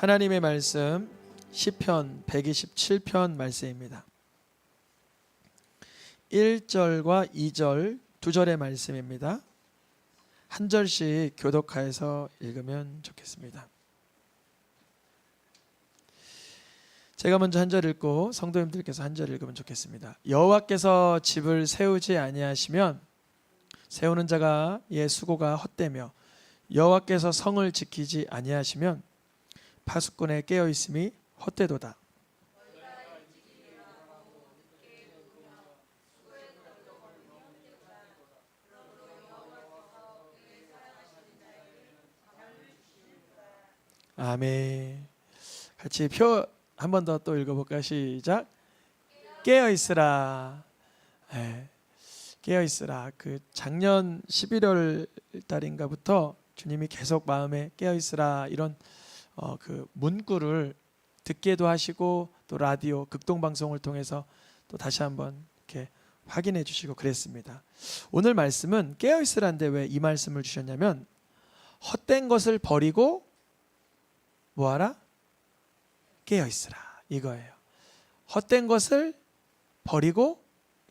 하나님의 말씀 시편 127편 말씀입니다. 1절과 2절 두 절의 말씀입니다. 한 절씩 교독하여서 읽으면 좋겠습니다. 제가 먼저 한 절 읽고 성도님들께서 한 절 읽으면 좋겠습니다. 여호와께서 집을 세우지 아니하시면 세우는 자가 예 수고가 헛되며 여호와께서 성을 지키지 아니하시면 파수꾼의 깨어 있음이 헛되도다. 아멘. 같이 표 한 번 더 또 읽어볼까요? 시작. 깨어 있으라. 네. 깨어 있으라. 그 작년 11월 달인가부터 주님이 계속 마음에 깨어 있으라 이런 그 문구를 듣게도 하시고 또 라디오 극동 방송을 통해서 또 다시 한번 이렇게 확인해 주시고 그랬습니다. 오늘 말씀은 깨어 있으라인데 왜 이 말씀을 주셨냐면 헛된 것을 버리고 뭐하라? 깨어 있으라 이거예요. 헛된 것을 버리고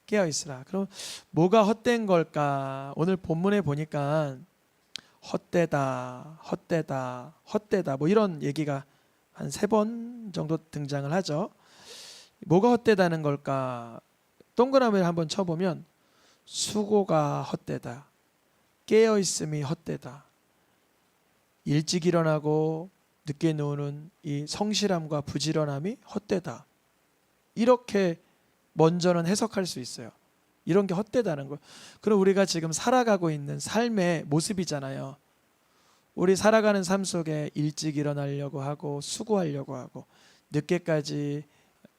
깨어 있으라. 그럼 뭐가 헛된 걸까? 오늘 본문에 보니까 헛되다, 헛되다, 헛되다 뭐 이런 얘기가 한 3번 정도 등장을 하죠. 뭐가 헛되다는 걸까? 동그라미를 한번 쳐보면 수고가 헛되다, 깨어있음이 헛되다, 일찍 일어나고 늦게 누우는 이 성실함과 부지런함이 헛되다, 이렇게 먼저는 해석할 수 있어요. 이런 게 헛되다는 거. 그럼 우리가 지금 살아가고 있는 삶의 모습이잖아요. 우리 살아가는 삶 속에 일찍 일어나려고 하고 수고하려고 하고 늦게까지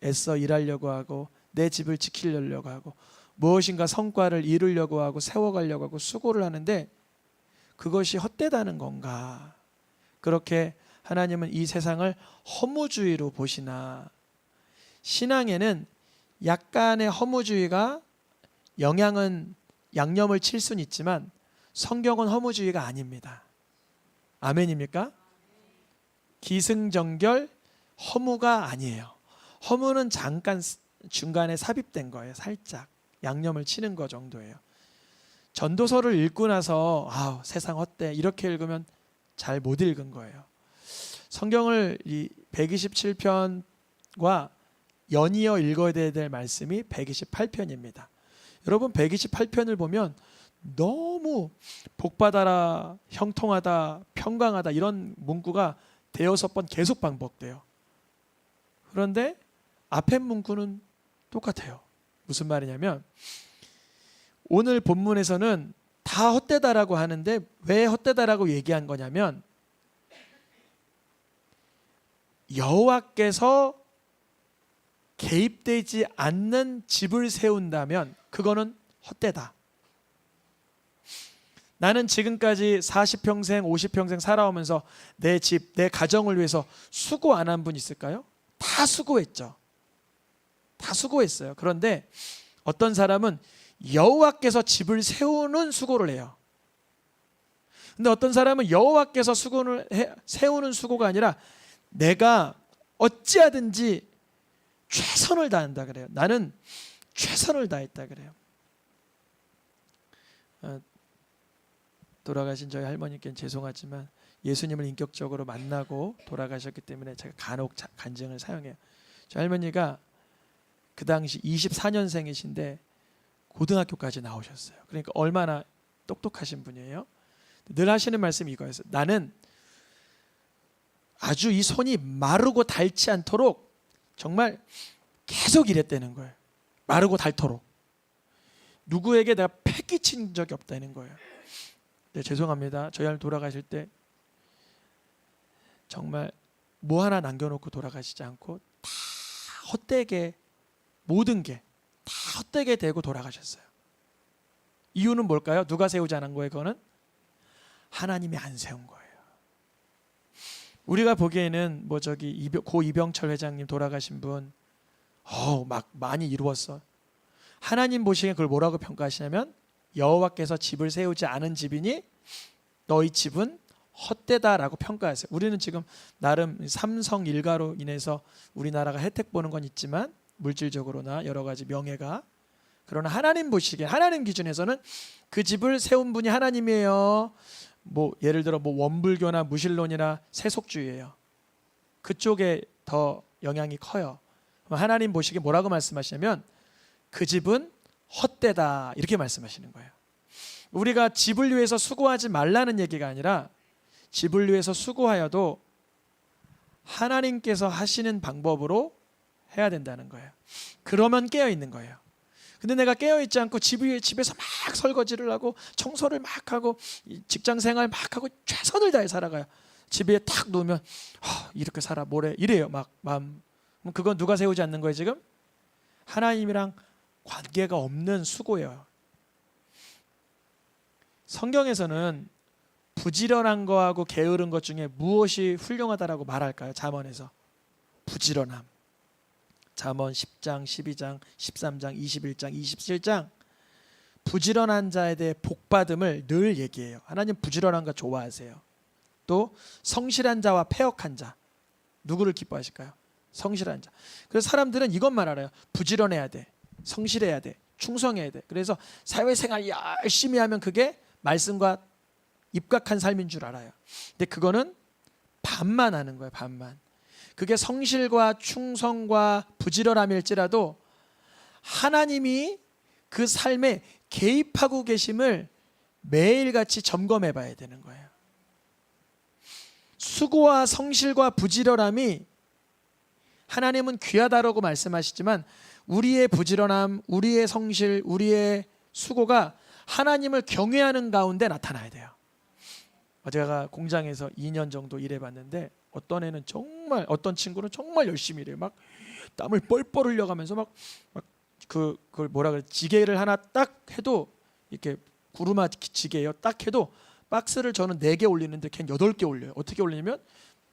애써 일하려고 하고 내 집을 지키려고 하고 무엇인가 성과를 이루려고 하고 세워가려고 하고 수고를 하는데 그것이 헛되다는 건가? 그렇게 하나님은 이 세상을 허무주의로 보시나? 신앙에는 약간의 허무주의가 영향은 양념을 칠 수는 있지만 성경은 허무주의가 아닙니다. 아멘입니까? 기승전결 허무가 아니에요. 허무는 잠깐 중간에 삽입된 거예요. 살짝 양념을 치는 거 정도예요. 전도서를 읽고 나서 세상 헛돼 이렇게 읽으면 잘 못 읽은 거예요. 성경을 이 127편과 연이어 읽어야 될 말씀이 128편입니다. 여러분 128편을 보면 너무 복받아라, 형통하다, 평강하다 이런 문구가 5번 계속 반복돼요. 그런데 앞에 문구는 똑같아요. 무슨 말이냐면 오늘 본문에서는 다 헛되다라고 하는데 왜 헛되다라고 얘기한 거냐면 여호와께서 개입되지 않는 집을 세운다면 그거는 헛되다. 나는 지금까지 40평생 50평생 살아오면서 내 집, 내 가정을 위해서 수고 안 한 분 있을까요? 다 수고했죠. 다 수고했어요. 그런데 어떤 사람은 여호와께서 집을 세우는 수고를 해요. 근데 어떤 사람은 여호와께서 세우는 수고가 아니라 내가 어찌하든지 최선을 다한다 그래요. 나는 최선을 다했다 그래요. 돌아가신 저희 할머니께는 죄송하지만 예수님을 인격적으로 만나고 돌아가셨기 때문에 제가 간혹 간증을 사용해요. 저희 할머니가 그 당시 24년생이신데 고등학교까지 나오셨어요. 그러니까 얼마나 똑똑하신 분이에요. 늘 하시는 말씀이 이거였어요. 나는 아주 이 손이 마르고 닳지 않도록 정말 계속 일했다는 거예요. 마르고 닳도록. 누구에게 내가 패 끼친 적이 없다는 거예요. 네, 죄송합니다. 저희 할머니 돌아가실 때 정말 뭐 하나 남겨놓고 돌아가시지 않고 다 헛되게 모든 게 다 헛되게 되고 돌아가셨어요. 이유는 뭘까요? 누가 세우지 않은 거예요? 그거는 하나님이 안 세운 거예요. 우리가 보기에는 뭐 고 이병철 회장님 돌아가신 분 막 많이 이루었어. 하나님 보시기엔 그걸 뭐라고 평가하시냐면 여호와께서 집을 세우지 않은 집이니 너희 집은 헛되다라고 평가했어요. 우리는 지금 나름 삼성 일가로 인해서 우리나라가 혜택 보는 건 있지만 물질적으로나 여러 가지 명예가, 그러나 하나님 보시기에, 하나님 기준에서는 그 집을 세운 분이 하나님이에요. 뭐 예를 들어 뭐 원불교나 무신론이나 세속주의예요. 그쪽에 더 영향이 커요. 하나님 보시기에 뭐라고 말씀하시냐면 그 집은 헛되다 이렇게 말씀하시는 거예요. 우리가 집을 위해서 수고하지 말라는 얘기가 아니라 집을 위해서 수고하여도 하나님께서 하시는 방법으로 해야 된다는 거예요. 그러면 깨어 있는 거예요. 근데 내가 깨어 있지 않고 집에서 막 설거지를 하고 청소를 막 하고 직장 생활 막 하고 최선을 다해 살아가요. 집에 탁 누우면 이렇게 살아 뭐래 이래요. 막 마음. 그건 누가 세우지 않는 거예요 지금? 하나님이랑 관계가 없는 수고예요. 성경에서는 부지런한 거하고 게으른 것 중에 무엇이 훌륭하다라고 말할까요? 잠언에서 부지런함. 잠언 10장, 12장, 13장, 21장, 27장 부지런한 자에 대해 복받음을 늘 얘기해요. 하나님 부지런한 거 좋아하세요. 또 성실한 자와 패역한 자, 누구를 기뻐하실까요? 성실한 자. 그래서 사람들은 이것만 알아요. 부지런해야 돼, 성실해야 돼, 충성해야 돼. 그래서 사회생활 열심히 하면 그게 말씀과 입각한 삶인 줄 알아요. 근데 그거는 반만 하는 거예요. 반만. 그게 성실과 충성과 부지런함일지라도 하나님이 그 삶에 개입하고 계심을 매일같이 점검해 봐야 되는 거예요. 수고와 성실과 부지런함이 하나님은 귀하다라고 말씀하시지만 우리의 부지런함, 우리의 성실, 우리의 수고가 하나님을 경외하는 가운데 나타나야 돼요. 제가 공장에서 2년 정도 일해봤는데 어떤 애는 정말, 어떤 친구는 정말 열심히 일해요. 막 땀을 뻘뻘 흘려가면서 그걸 뭐라 그래, 지게를 하나 딱 해도 이렇게 구루마 지게예요. 딱 해도 박스를 저는 4개 올리는데 걔는 8개 올려요. 어떻게 올리냐면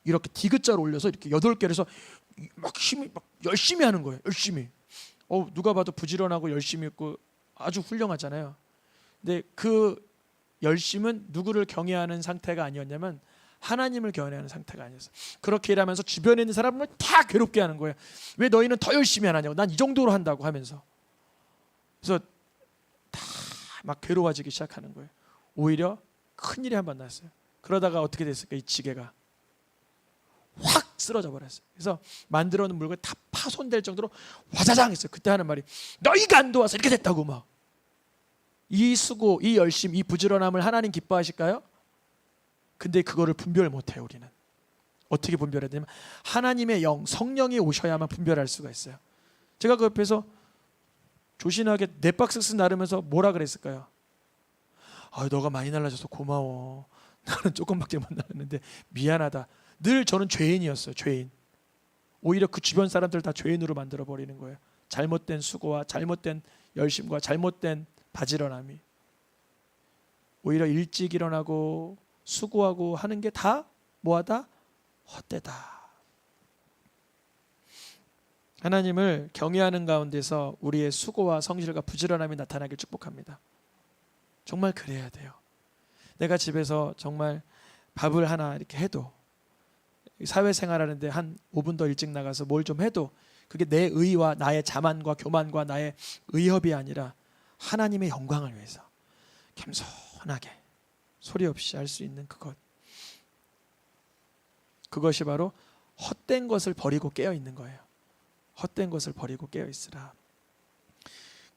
이렇게 디귿자로 올려서 이렇게 8개를 해서 막 힘이 막 열심히 하는 거예요. 열심히. 누가 봐도 부지런하고 열심히 있고 아주 훌륭하잖아요. 근데 그 열심은 누구를 경외하는 상태가 아니었냐면 하나님을 경외하는 상태가 아니었어요. 그렇게 일하면서 주변에 있는 사람을 다 괴롭게 하는 거예요. 왜 너희는 더 열심히 안 하냐고, 난 이 정도로 한다고 하면서. 그래서 다 막 괴로워지기 시작하는 거예요. 오히려 큰일이 한 번 났어요. 그러다가 어떻게 됐을까? 이 지게가 확 쓰러져 버렸어요. 그래서 만들어 놓은 물건이 다 파손될 정도로 와자장 했어요. 그때 하는 말이 너희가 안 도와서 이렇게 됐다고. 막 이 수고, 이 열심, 이 부지런함을 하나님 기뻐하실까요? 근데 그거를 분별 못해요. 우리는 어떻게 분별해야 되냐면 하나님의 영, 성령이 오셔야만 분별할 수가 있어요. 제가 그 옆에서 조신하게 4박스 나르면서 뭐라 그랬을까요? 너가 많이 날라줘서 고마워. 나는 조금밖에 못 날랐는데 미안하다. 늘 저는 죄인이었어요. 죄인. 오히려 그 주변 사람들 다 죄인으로 만들어 버리는 거예요. 잘못된 수고와 잘못된 열심과 잘못된 바지런함이. 오히려 일찍 일어나고 수고하고 하는 게 다 뭐하다? 헛되다. 하나님을 경외하는 가운데서 우리의 수고와 성실과 부지런함이 나타나길 축복합니다. 정말 그래야 돼요. 내가 집에서 정말 밥을 하나 이렇게 해도, 사회생활하는데 한 5분 더 일찍 나가서 뭘 좀 해도 그게 내 의와 나의 자만과 교만과 나의 의협이 아니라 하나님의 영광을 위해서 겸손하게 소리 없이 할 수 있는 그것이 바로 헛된 것을 버리고 깨어 있는 거예요. 헛된 것을 버리고 깨어 있으라.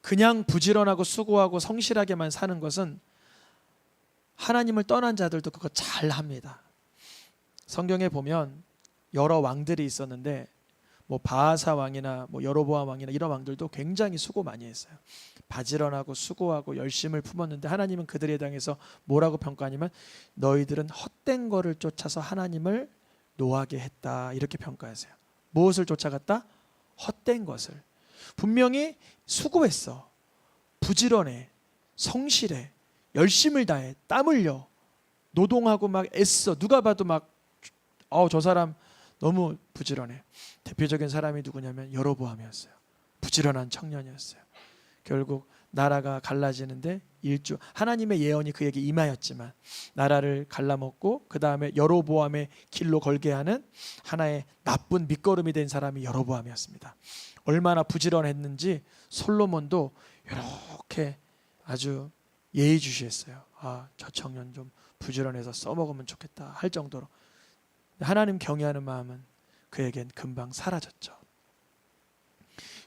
그냥 부지런하고 수고하고 성실하게만 사는 것은 하나님을 떠난 자들도 그거 잘 합니다. 성경에 보면 여러 왕들이 있었는데 뭐 바하사 왕이나 뭐 여로보암 왕이나 이런 왕들도 굉장히 수고 많이 했어요. 바지런하고 수고하고 열심을 품었는데 하나님은 그들에 대해서 뭐라고 평가하냐면 너희들은 헛된 거를 쫓아서 하나님을 노하게 했다, 이렇게 평가하세요. 무엇을 쫓아갔다? 헛된 것을. 분명히 수고했어, 부지런해, 성실해, 열심을 다해, 땀 흘려, 노동하고 막 애써. 누가 봐도 막 저 사람 너무 부지런해. 대표적인 사람이 누구냐면 여로보암이었어요. 부지런한 청년이었어요. 결국 나라가 갈라지는데 하나님의 예언이 그에게 임하였지만 나라를 갈라먹고 그 다음에 여로보암의 길로 걸게 하는 하나의 나쁜 밑거름이 된 사람이 여로보암이었습니다. 얼마나 부지런했는지 솔로몬도 이렇게 아주 예의주시했어요. 저 청년 좀 부지런해서 써먹으면 좋겠다 할 정도로. 하나님 경외하는 마음은 그에겐 금방 사라졌죠.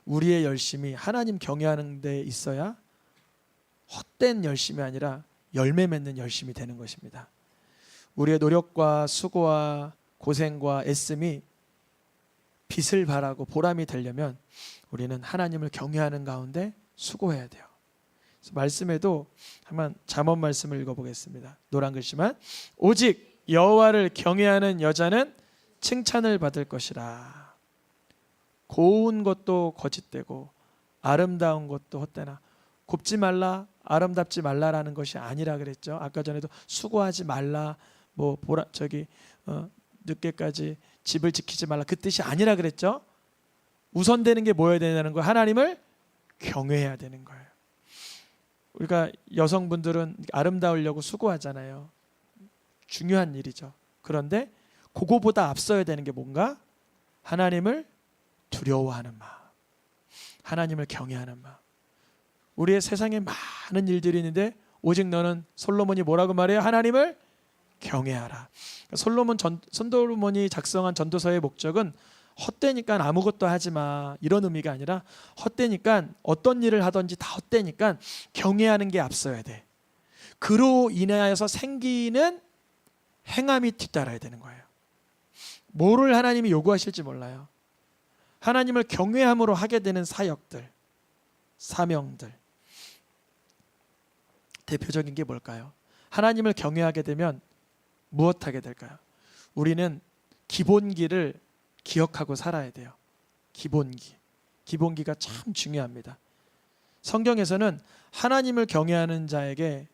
우리의 열심이 하나님 경외하는 데 있어야 헛된 열심이 아니라 열매 맺는 열심이 되는 것입니다. 우리의 노력과 수고와 고생과 애씀이 빛을 발하고 보람이 되려면 우리는 하나님을 경외하는 가운데 수고해야 돼요. 그래서 말씀에도 한번 잠언 말씀을 읽어보겠습니다. 노란 글씨만. 오직 여호와를 경외하는 여자는 칭찬을 받을 것이라. 고운 것도 거짓되고 아름다운 것도 헛되나. 곱지 말라, 아름답지 말라라는 것이 아니라 그랬죠. 아까 전에도 수고하지 말라, 늦게까지 집을 지키지 말라, 그 뜻이 아니라 그랬죠. 우선되는 게 뭐여야 되냐는 거예요. 하나님을 경외해야 되는 거예요. 우리가 여성분들은 아름다우려고 수고하잖아요. 중요한 일이죠. 그런데 그거보다 앞서야 되는 게 뭔가? 하나님을 두려워하는 마음, 하나님을 경외하는 마음. 우리의 세상에 많은 일들이 있는데 오직 너는, 솔로몬이 뭐라고 말해요? 하나님을 경외하라. 솔로몬이 작성한 전도서의 목적은 헛되니까 아무것도 하지 마 이런 의미가 아니라, 헛되니까 어떤 일을 하든지 다 헛되니까 경외하는 게 앞서야 돼. 그로 인하여서 생기는 행함이 뒤따라야 되는 거예요. 뭐를 하나님이 요구하실지 몰라요. 하나님을 경외함으로 하게 되는 사역들, 사명들. 대표적인 게 뭘까요? 하나님을 경외하게 되면 무엇하게 될까요? 우리는 기본기를 기억하고 살아야 돼요. 기본기가 참 중요합니다. 성경에서는 하나님을 경외하는 자에게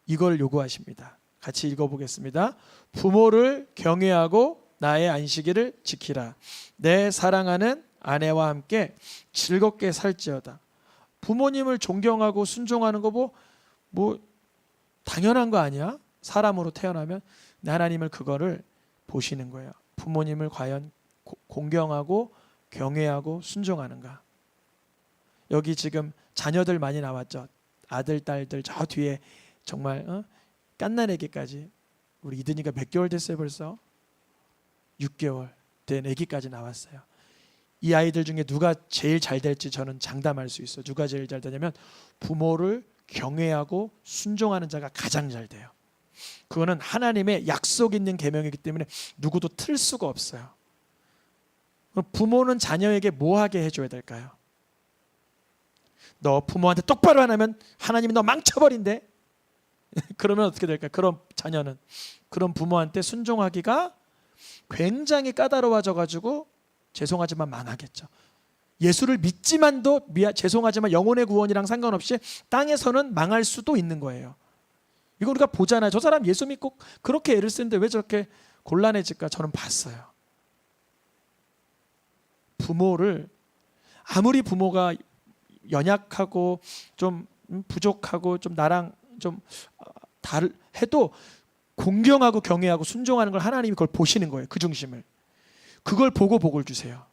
이걸 요구하십니다. 같이 읽어보겠습니다. 부모를 경외하고 나의 안식일을 지키라. 내 사랑하는 아내와 함께 즐겁게 살지어다. 부모님을 존경하고 순종하는 거 뭐 당연한 거 아니야? 사람으로 태어나면. 하나님을 그거를 보시는 거예요. 부모님을 과연 공경하고 경외하고 순종하는가? 여기 지금 자녀들 많이 나왔죠. 아들, 딸들 저 뒤에 정말 깐난애기까지. 우리 이든이가 몇 개월 됐어요 벌써? 6개월 된 애기까지 나왔어요. 이 아이들 중에 누가 제일 잘 될지 저는 장담할 수 있어요. 누가 제일 잘 되냐면 부모를 경외하고 순종하는 자가 가장 잘 돼요. 그거는 하나님의 약속 있는 계명이기 때문에 누구도 틀 수가 없어요. 부모는 자녀에게 뭐 하게 해줘야 될까요? 너 부모한테 똑바로 안 하면 하나님이 너 망쳐버린대. 그러면 어떻게 될까요? 그런 자녀는, 그런 부모한테 순종하기가 굉장히 까다로워져 가지고 죄송하지만 망하겠죠. 예수를 믿지만도 죄송하지만 영혼의 구원이랑 상관없이 땅에서는 망할 수도 있는 거예요. 이거 우리가 보잖아요. 저 사람 예수 믿고 그렇게 애를 쓰는데 왜 저렇게 곤란해질까? 저는 봤어요. 부모를, 아무리 부모가 연약하고 좀 부족하고 좀 나랑 좀 해도 공경하고 경외하고 순종하는 걸 하나님이 그걸 보시는 거예요. 그 중심을. 그걸 보고 복을 주세요.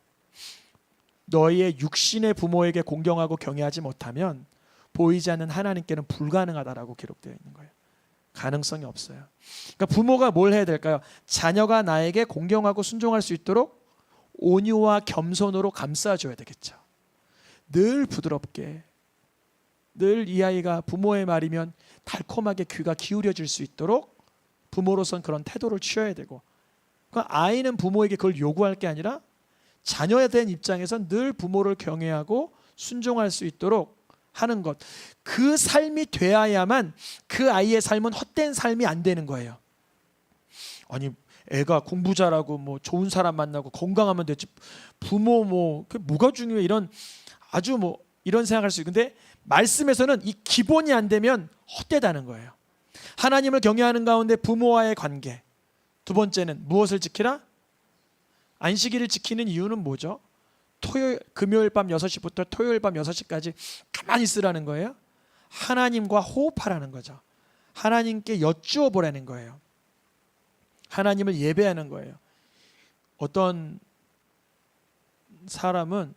너희의 육신의 부모에게 공경하고 경외하지 못하면 보이지 않는 하나님께는 불가능하다라고 기록되어 있는 거예요. 가능성이 없어요. 그러니까 부모가 뭘 해야 될까요? 자녀가 나에게 공경하고 순종할 수 있도록 온유와 겸손으로 감싸줘야 되겠죠. 늘 부드럽게, 늘 이 아이가 부모의 말이면 달콤하게 귀가 기울여질 수 있도록 부모로선 그런 태도를 취해야 되고, 그러니까 아이는 부모에게 그걸 요구할 게 아니라 자녀에 대한 입장에선 늘 부모를 경외하고 순종할 수 있도록 하는 것. 그 삶이 돼야만 그 아이의 삶은 헛된 삶이 안 되는 거예요. 아니 애가 공부 잘하고 뭐 좋은 사람 만나고 건강하면 되지, 부모 그게 뭐가 중요해, 이런 아주 이런 생각할 수 있고, 근데 말씀에서는 이 기본이 안 되면 헛되다는 거예요. 하나님을 경외하는 가운데 부모와의 관계. 두 번째는 무엇을 지키라? 안식일을 지키는 이유는 뭐죠? 금요일 밤 6시부터 토요일 밤 6시까지 가만히 있으라는 거예요? 하나님과 호흡하라는 거죠. 하나님께 여쭈어 보라는 거예요. 하나님을 예배하는 거예요. 어떤 사람은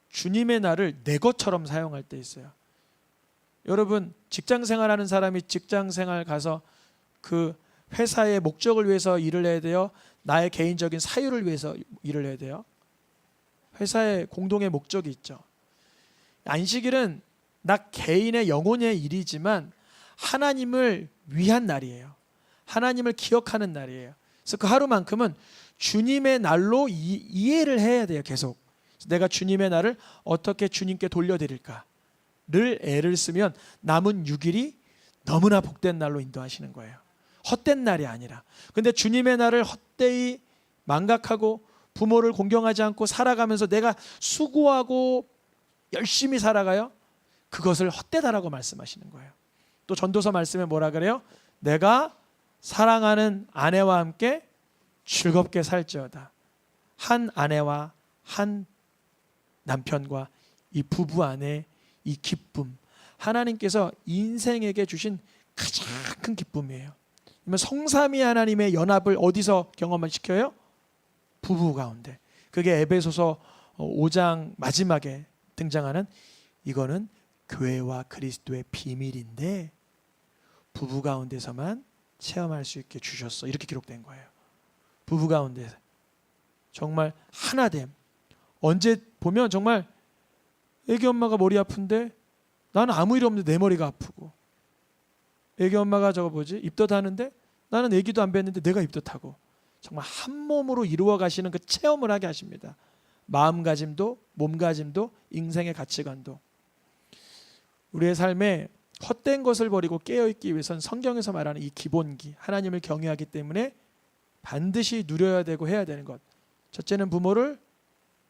주님의 날을 내 것처럼 사용할 때 있어요. 여러분, 직장 생활하는 사람이 직장 생활 가서 그 회사의 목적을 위해서 일을 해야 돼요? 나의 개인적인 사유를 위해서 일을 해야 돼요? 회사의 공동의 목적이 있죠. 안식일은 나 개인의 영혼의 일이지만 하나님을 위한 날이에요. 하나님을 기억하는 날이에요. 그래서 그 하루만큼은 주님의 날로 이해를 해야 돼요. 계속 내가 주님의 날을 어떻게 주님께 돌려드릴까를 애를 쓰면 남은 6일이 너무나 복된 날로 인도하시는 거예요. 헛된 날이 아니라. 근데 주님의 날을 헛되이 망각하고 부모를 공경하지 않고 살아가면서 내가 수고하고 열심히 살아가요. 그것을 헛되다라고 말씀하시는 거예요. 또 전도서 말씀에 뭐라 그래요? 내가 사랑하는 아내와 함께 즐겁게 살지어다. 한 아내와 한 남편과 이 부부 안에 이 기쁨, 하나님께서 인생에게 주신 가장 큰 기쁨이에요. 성삼위 하나님의 연합을 어디서 경험시켜요? 부부 가운데. 그게 에베소서 5장 마지막에 등장하는, 이거는 교회와 그리스도의 비밀인데 부부 가운데서만 체험할 수 있게 주셨어. 이렇게 기록된 거예요. 부부 가운데 정말 하나됨. 언제 보면 정말 애기 엄마가 머리 아픈데 나는 아무 일 없는데 내 머리가 아프고, 애기 엄마가 입덧 하는데 나는 애기도 안 뵀는데 내가 입덧하고, 정말 한 몸으로 이루어 가시는 그 체험을 하게 하십니다. 마음가짐도 몸가짐도 인생의 가치관도. 우리의 삶에 헛된 것을 버리고 깨어있기 위해서는 성경에서 말하는 이 기본기, 하나님을 경외하기 때문에 반드시 누려야 되고 해야 되는 것. 첫째는 부모를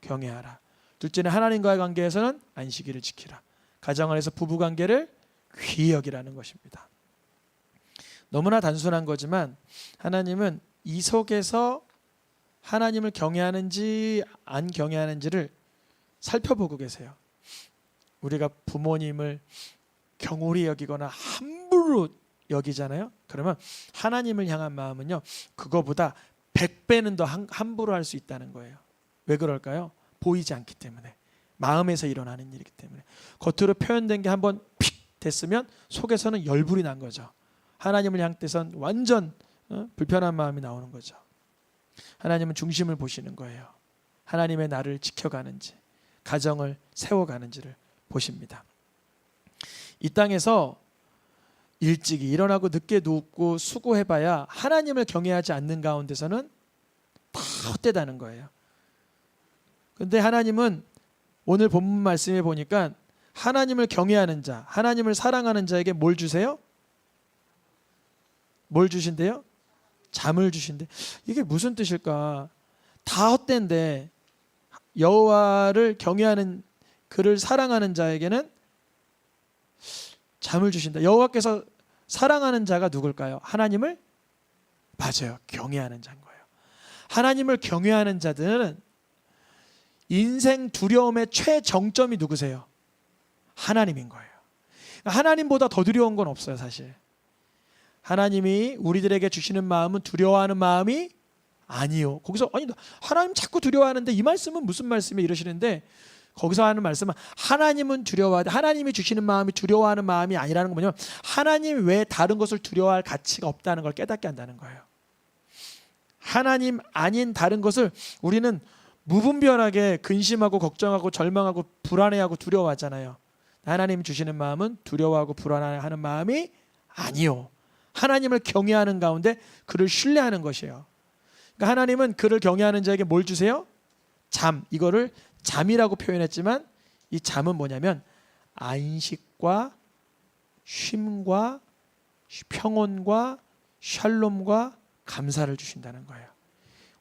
경외하라. 둘째는 하나님과의 관계에서는 안식일을 지키라. 가정 안에서 부부관계를 귀히 여기라는 것입니다. 너무나 단순한 거지만 하나님은 이 속에서 하나님을 경외하는지 안 경외하는지를 살펴보고 계세요. 우리가 부모님을 경홀히 여기거나 함부로 여기잖아요. 그러면 하나님을 향한 마음은요, 그거보다 100배는 더 함부로 할 수 있다는 거예요. 왜 그럴까요? 보이지 않기 때문에. 마음에서 일어나는 일이기 때문에. 겉으로 표현된 게 한번 픽 됐으면 속에서는 열불이 난 거죠. 하나님을 향해서는 완전 불편한 마음이 나오는 거죠. 하나님은 중심을 보시는 거예요. 하나님의 나를 지켜가는지, 가정을 세워가는지를 보십니다. 이 땅에서 일찍이 일어나고 늦게 눕고 수고해봐야 하나님을 경외하지 않는 가운데서는 다 헛되다는 거예요. 그런데 하나님은 오늘 본문 말씀에 보니까 하나님을 경외하는 자, 하나님을 사랑하는 자에게 뭘 주세요? 뭘 주신대요? 잠을 주신대. 이게 무슨 뜻일까? 다 헛된데 여호와를 경외하는, 그를 사랑하는 자에게는 잠을 주신다. 여호와께서 사랑하는 자가 누굴까요? 하나님을, 맞아요, 경외하는 자인 거예요. 하나님을 경외하는 자들은 인생 두려움의 최정점이 누구세요? 하나님인 거예요. 하나님보다 더 두려운 건 없어요, 사실. 하나님이 우리들에게 주시는 마음은 두려워하는 마음이 아니요. 거기서 아니 하나님 자꾸 두려워하는데 이 말씀은 무슨 말씀이에요? 이러시는데, 거기서 하는 말씀은 하나님은 두려워하되 하나님이 주시는 마음이 두려워하는 마음이 아니라는 건 뭐냐면, 하나님 외에 다른 것을 두려워할 가치가 없다는 걸 깨닫게 한다는 거예요. 하나님 아닌 다른 것을 우리는 무분별하게 근심하고 걱정하고 절망하고 불안해하고 두려워하잖아요. 하나님 주시는 마음은 두려워하고 불안해하는 마음이 아니요. 하나님을 경외하는 가운데 그를 신뢰하는 것이에요. 그러니까 하나님은 그를 경외하는 자에게 뭘 주세요? 잠. 이거를 잠이라고 표현했지만 이 잠은 뭐냐면 안식과 쉼과 평온과 샬롬과 감사를 주신다는 거예요.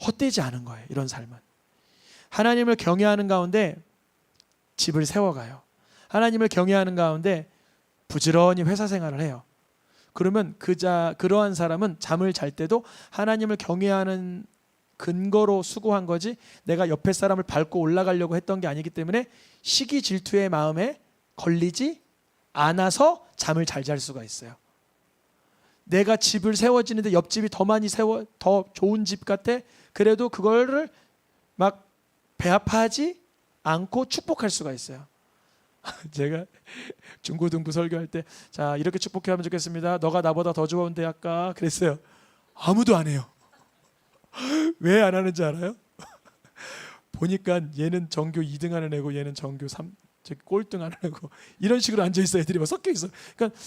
헛되지 않은 거예요, 이런 삶은. 하나님을 경외하는 가운데 집을 세워가요. 하나님을 경외하는 가운데 부지런히 회사 생활을 해요. 그러면 그러한 사람은 잠을 잘 때도 하나님을 경외하는 근거로 수고한 거지 내가 옆에 사람을 밟고 올라가려고 했던 게 아니기 때문에 시기 질투의 마음에 걸리지 않아서 잠을 잘 잘 수가 있어요. 내가 집을 세워지는데 옆집이 더 많이 더 좋은 집 같아. 그래도 그거를 막 배아파하지 않고 축복할 수가 있어요. 제가 중고등부 설교할 때 자 이렇게 축복해 하면 좋겠습니다. 너가 나보다 더 좋은 대학가 그랬어요. 아무도 안 해요. 왜 안 하는지 알아요? 보니까 얘는 전교 2등 하는 애고 얘는 전교 3 꼴등 하는 애고 이런 식으로 앉아 있어. 애들이 막 섞여 있어. 그러니까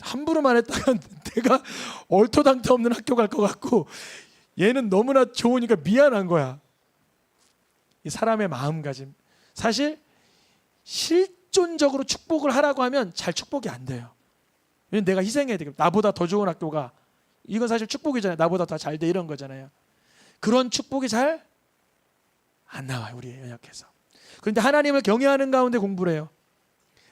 함부로 말했다가 내가 얼토당토 없는 학교 갈 것 같고 얘는 너무나 좋으니까 미안한 거야. 이 사람의 마음가짐. 사실 실존적으로 축복을 하라고 하면 잘 축복이 안 돼요. 왜냐면 내가 희생해야 되거든. 나보다 더 좋은 학교가 이건 사실 축복이잖아요. 나보다 더 잘 돼 이런 거잖아요. 그런 축복이 잘 안 나와요. 우리 연약해서. 그런데 하나님을 경외하는 가운데 공부를 해요.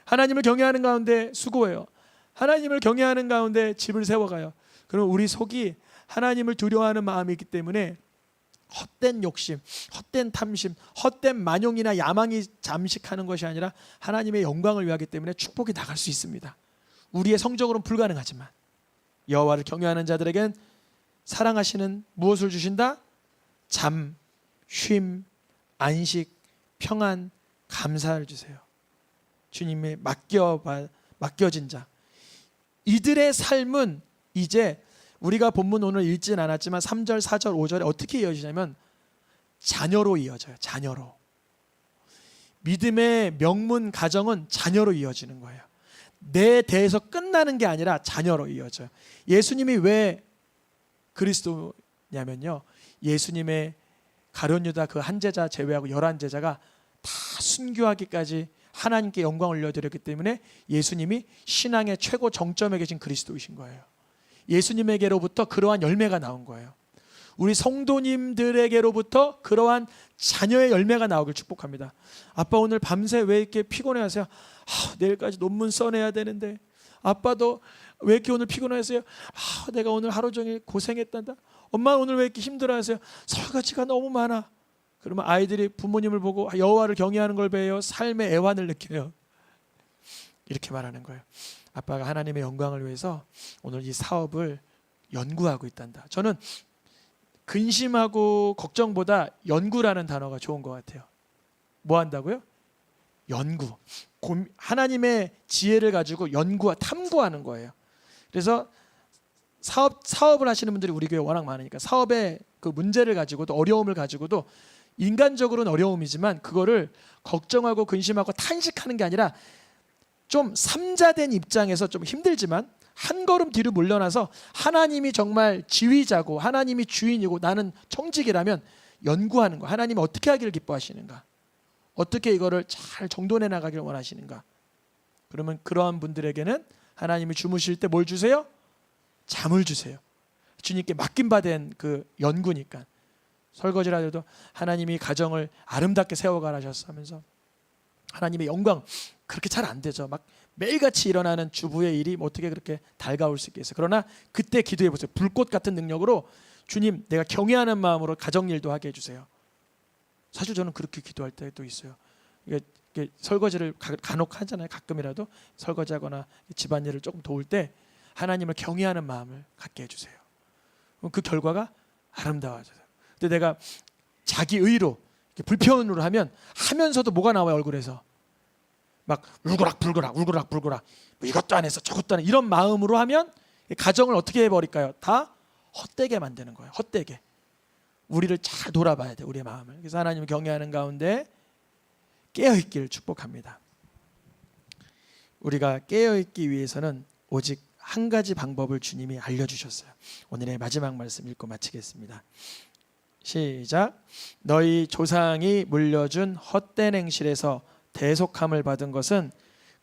하나님을 경외하는 가운데 수고해요. 하나님을 경외하는 가운데 집을 세워가요. 그럼 우리 속이 하나님을 두려워하는 마음이 있기 때문에 헛된 욕심, 헛된 탐심, 헛된 만용이나 야망이 잠식하는 것이 아니라 하나님의 영광을 위하기 때문에 축복이 나갈 수 있습니다. 우리의 성적으로는 불가능하지만 여호와를 경외하는 자들에겐 사랑하시는 무엇을 주신다? 잠, 쉼, 안식, 평안, 감사를 주세요. 주님의 맡겨진 자. 이들의 삶은 이제 우리가 본문 오늘 읽진 않았지만 3절, 4절, 5절에 어떻게 이어지냐면 자녀로 이어져요. 자녀로. 믿음의 명문 가정은 자녀로 이어지는 거예요. 내 대에서 끝나는 게 아니라 자녀로 이어져요. 예수님이 왜 그리스도냐면요. 예수님의 가룟 유다 그 한 제자 제외하고 11제자가 다 순교하기까지 하나님께 영광을 올려드렸기 때문에 예수님이 신앙의 최고 정점에 계신 그리스도이신 거예요. 예수님에게로부터 그러한 열매가 나온 거예요. 우리 성도님들에게로부터 그러한 자녀의 열매가 나오길 축복합니다. 아빠 오늘 밤새 왜 이렇게 피곤해 하세요? 내일까지 논문 써내야 되는데. 아빠도 왜 이렇게 오늘 피곤해 하세요? 내가 오늘 하루 종일 고생했단다. 엄마 오늘 왜 이렇게 힘들어 하세요? 설거지가 너무 많아. 그러면 아이들이 부모님을 보고 여호와를 경외하는 걸 배워요. 삶의 애환을 느껴요. 이렇게 말하는 거예요. 아빠가 하나님의 영광을 위해서 오늘 이 사업을 연구하고 있단다. 저는 근심하고 걱정보다 연구라는 단어가 좋은 것 같아요. 뭐 한다고요? 연구. 하나님의 지혜를 가지고 탐구하는 거예요. 그래서 사업을 하시는 분들이 우리 교회 워낙 많으니까 사업의 그 문제를 가지고도 어려움을 가지고도 인간적으로는 어려움이지만 그거를 걱정하고 근심하고 탄식하는 게 아니라 좀 삼자된 입장에서 좀 힘들지만 한 걸음 뒤로 물러나서 하나님이 정말 지휘자고 하나님이 주인이고 나는 청직이라면 연구하는 거. 하나님이 어떻게 하기를 기뻐하시는가? 어떻게 이거를 잘 정돈해 나가기를 원하시는가? 그러면 그러한 분들에게는 하나님이 주무실 때 뭘 주세요? 잠을 주세요. 주님께 맡김받은 그 연구니까. 설거지를 하더라도 하나님이 가정을 아름답게 세워가라 하면서 하나님의 영광 그렇게 잘 안 되죠. 막 매일같이 일어나는 주부의 일이 어떻게 그렇게 달가울 수 있겠어요. 그러나 그때 기도해 보세요. 불꽃 같은 능력으로 주님 내가 경외하는 마음으로 가정일도 하게 해주세요. 사실 저는 그렇게 기도할 때도 있어요. 이게 설거지를 간혹 하잖아요. 가끔이라도 설거지하거나 집안일을 조금 도울 때 하나님을 경외하는 마음을 갖게 해주세요. 그 결과가 아름다워져요. 근데 내가 자기 의로 불편으로 하면서도 뭐가 나와요 얼굴에서 막 울고락불고락 뭐 이것도 안 했어 저것도 안 해 이런 마음으로 하면 가정을 어떻게 해버릴까요? 다 헛되게 만드는 거예요. 헛되게. 우리를 잘 돌아봐야 돼 우리의 마음을. 그래서 하나님을 경외하는 가운데 깨어있기를 축복합니다. 우리가 깨어있기 위해서는 오직 한 가지 방법을 주님이 알려주셨어요. 오늘의 마지막 말씀 읽고 마치겠습니다. 시작. 너희 조상이 물려준 헛된 행실에서 대속함을 받은 것은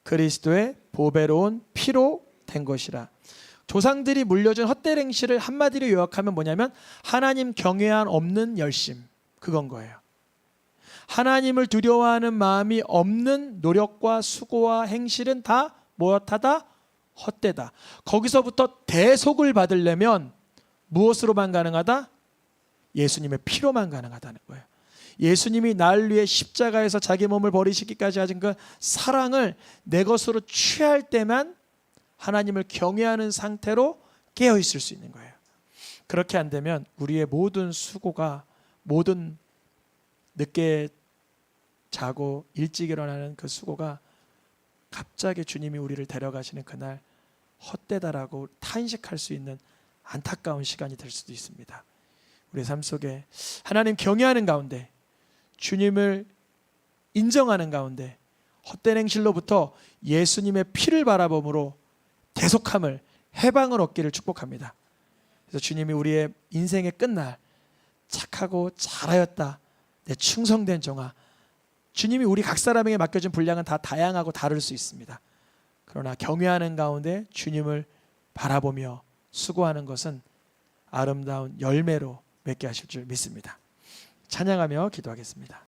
그리스도의 보배로운 피로 된 것이라. 조상들이 물려준 헛된 행실을 한마디로 요약하면 뭐냐면 하나님 경외한 없는 열심, 그건 거예요. 하나님을 두려워하는 마음이 없는 노력과 수고와 행실은 다 무엇하다? 헛되다. 거기서부터 대속을 받으려면 무엇으로만 가능하다? 예수님의 피로만 가능하다는 거예요. 예수님이 날 위해 십자가에서 자기 몸을 버리시기까지 하신 그 사랑을 내 것으로 취할 때만 하나님을 경외하는 상태로 깨어 있을 수 있는 거예요. 그렇게 안 되면 우리의 모든 수고가, 모든 늦게 자고 일찍 일어나는 그 수고가 갑자기 주님이 우리를 데려가시는 그날 헛되다라고 탄식할 수 있는 안타까운 시간이 될 수도 있습니다. 우리 삶 속에 하나님 경외하는 가운데, 주님을 인정하는 가운데 헛된 행실로부터 예수님의 피를 바라봄으로 대속함을, 해방을 얻기를 축복합니다. 그래서 주님이 우리의 인생의 끝날 착하고 잘하였다 내 충성된 종아, 주님이 우리 각 사람에게 맡겨진 분량은 다 다양하고 다를 수 있습니다. 그러나 경외하는 가운데 주님을 바라보며 수고하는 것은 아름다운 열매로 맺게 하실 줄 믿습니다. 찬양하며 기도하겠습니다.